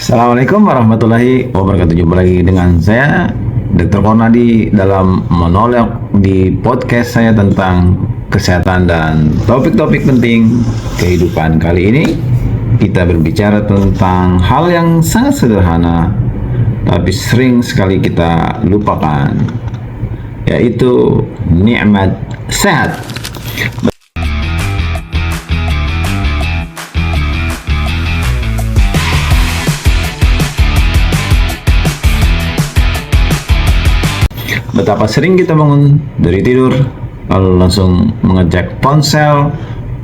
Assalamualaikum warahmatullahi wabarakatuh. Jumpa lagi dengan saya Dr. Kornadi dalam monolog di podcast saya tentang kesehatan dan topik-topik penting kehidupan. Kali ini kita berbicara tentang hal yang sangat sederhana tapi sering sekali kita lupakan, yaitu nikmat sehat. Betapa sering kita bangun dari tidur lalu langsung mengecek ponsel,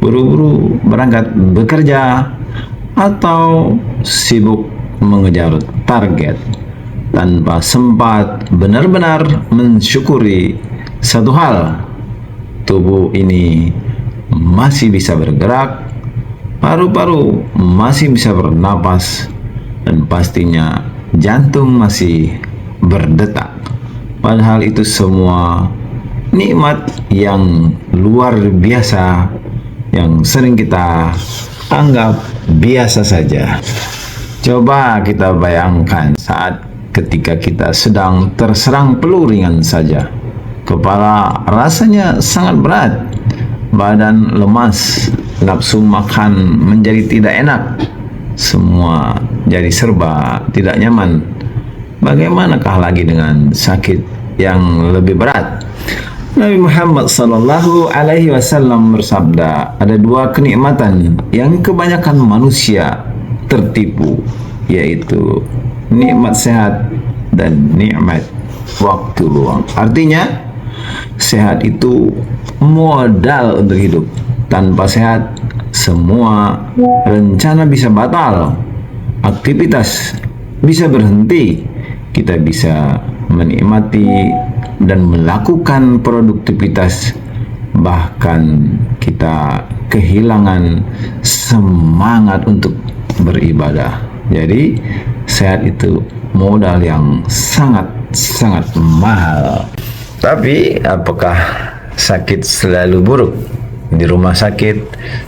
buru-buru berangkat bekerja, atau sibuk mengejar target tanpa sempat benar-benar mensyukuri satu hal: tubuh ini masih bisa bergerak, paru-paru masih bisa bernapas, dan pastinya jantung masih berdetak. Padahal itu semua nikmat yang luar biasa yang sering kita anggap biasa saja. Coba kita bayangkan saat ketika kita sedang terserang flu ringan saja. Kepala rasanya sangat berat, badan lemas, nafsu makan menjadi tidak enak, semua jadi serba tidak nyaman. Bagaimanakah lagi dengan sakit yang lebih berat? Nabi Muhammad sallallahu alaihi wasallam bersabda, ada dua kenikmatan yang kebanyakan manusia tertipu, yaitu nikmat sehat dan nikmat waktu luang. Artinya, sehat itu modal untuk hidup. Tanpa sehat, semua rencana bisa batal, aktivitas bisa berhenti, kita bisa menikmati dan melakukan produktivitas, bahkan kita kehilangan semangat untuk beribadah. Jadi sehat itu modal yang sangat mahal. Tapi apakah sakit selalu buruk? Di rumah sakit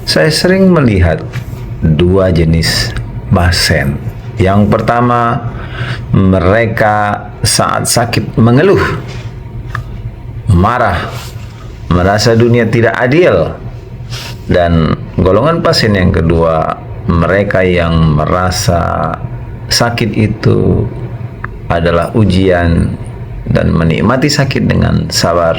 saya sering melihat dua jenis pasien. Yang pertama, mereka saat sakit mengeluh, marah, merasa dunia tidak adil. Dan golongan pasien yang kedua, mereka yang merasa sakit itu adalah ujian dan menikmati sakit dengan sabar,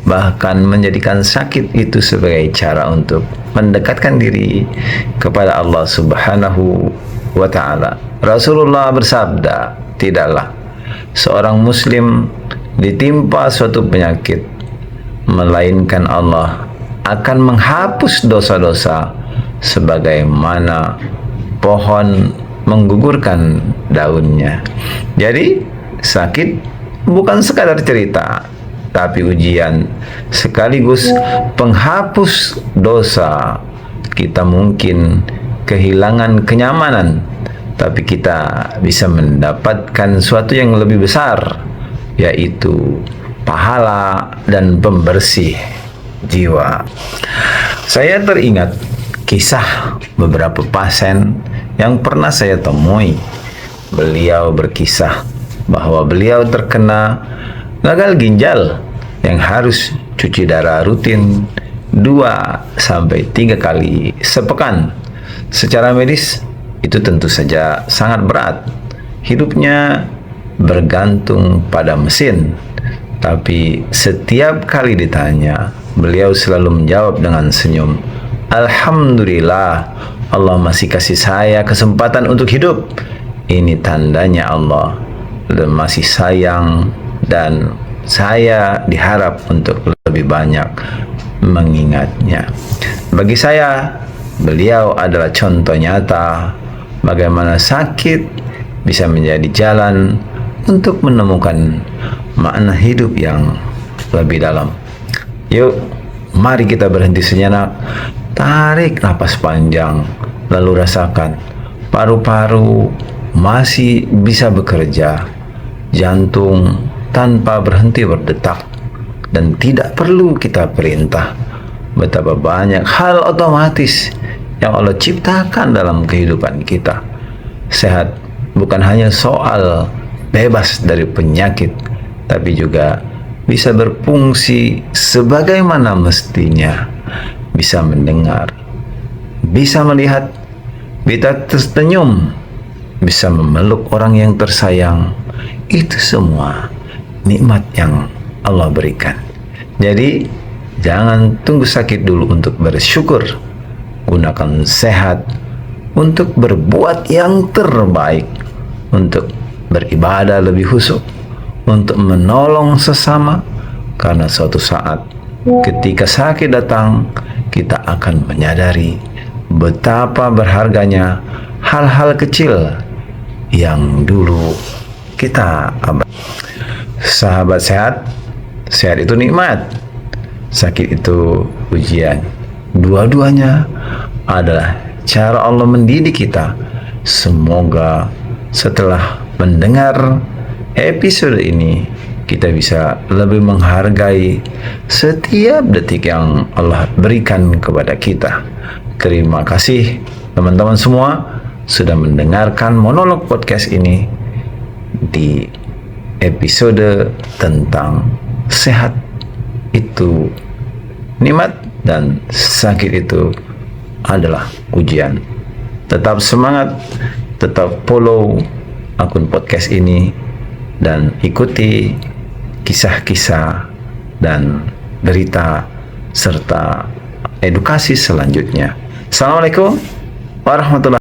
bahkan menjadikan sakit itu sebagai cara untuk mendekatkan diri kepada Allah Subhanahu wa ta'ala. Rasulullah bersabda, tidaklah seorang muslim ditimpa suatu penyakit melainkan Allah akan menghapus dosa-dosa sebagaimana pohon menggugurkan daunnya. Jadi sakit bukan sekadar cerita, tapi ujian sekaligus penghapus dosa. Kita mungkin kehilangan kenyamanan, tapi kita bisa mendapatkan sesuatu yang lebih besar, yaitu pahala dan pembersih jiwa. Saya teringat kisah beberapa pasien yang pernah saya temui. Beliau berkisah bahwa beliau terkena gagal ginjal yang harus cuci darah rutin 2-3 kali sepekan. Secara medis itu tentu saja sangat berat. Hidupnya bergantung pada mesin. Tapi setiap kali ditanya, beliau selalu menjawab dengan senyum, "Alhamdulillah, Allah masih kasih saya kesempatan untuk hidup. Ini tandanya Allah masih sayang dan saya diharap untuk lebih banyak mengingatnya." Bagi saya, beliau adalah contoh nyata bagaimana sakit bisa menjadi jalan untuk menemukan makna hidup yang lebih dalam. Yuk, mari kita berhenti sejenak, tarik napas panjang, lalu rasakan paru-paru masih bisa bekerja, jantung tanpa berhenti berdetak, dan tidak perlu kita perintah. Betapa banyak hal otomatis yang Allah ciptakan dalam kehidupan kita. Sehat bukan hanya soal bebas dari penyakit, tapi juga bisa berfungsi sebagaimana mestinya, bisa mendengar, bisa melihat, bisa tersenyum, bisa memeluk orang yang tersayang. Itu semua nikmat yang Allah berikan. Jadi jangan tunggu sakit dulu untuk bersyukur. Gunakan sehat untuk berbuat yang terbaik, untuk beribadah lebih khusyuk, untuk menolong sesama, karena suatu saat ketika sakit datang, kita akan menyadari betapa berharganya hal-hal kecil yang dulu kita abaikan. Sahabat sehat, sehat itu nikmat, sakit itu ujian. Dua-duanya adalah cara Allah mendidik kita. Semoga setelah mendengar episode ini, kita bisa lebih menghargai setiap detik yang Allah berikan kepada kita. Terima kasih teman-teman semua sudah mendengarkan monolog podcast ini di episode tentang sehat itu nikmat dan sakit itu adalah ujian. Tetap semangat, tetap follow akun podcast ini, dan ikuti kisah-kisah dan berita serta edukasi selanjutnya. Assalamualaikum warahmatullahi wabarakatuh.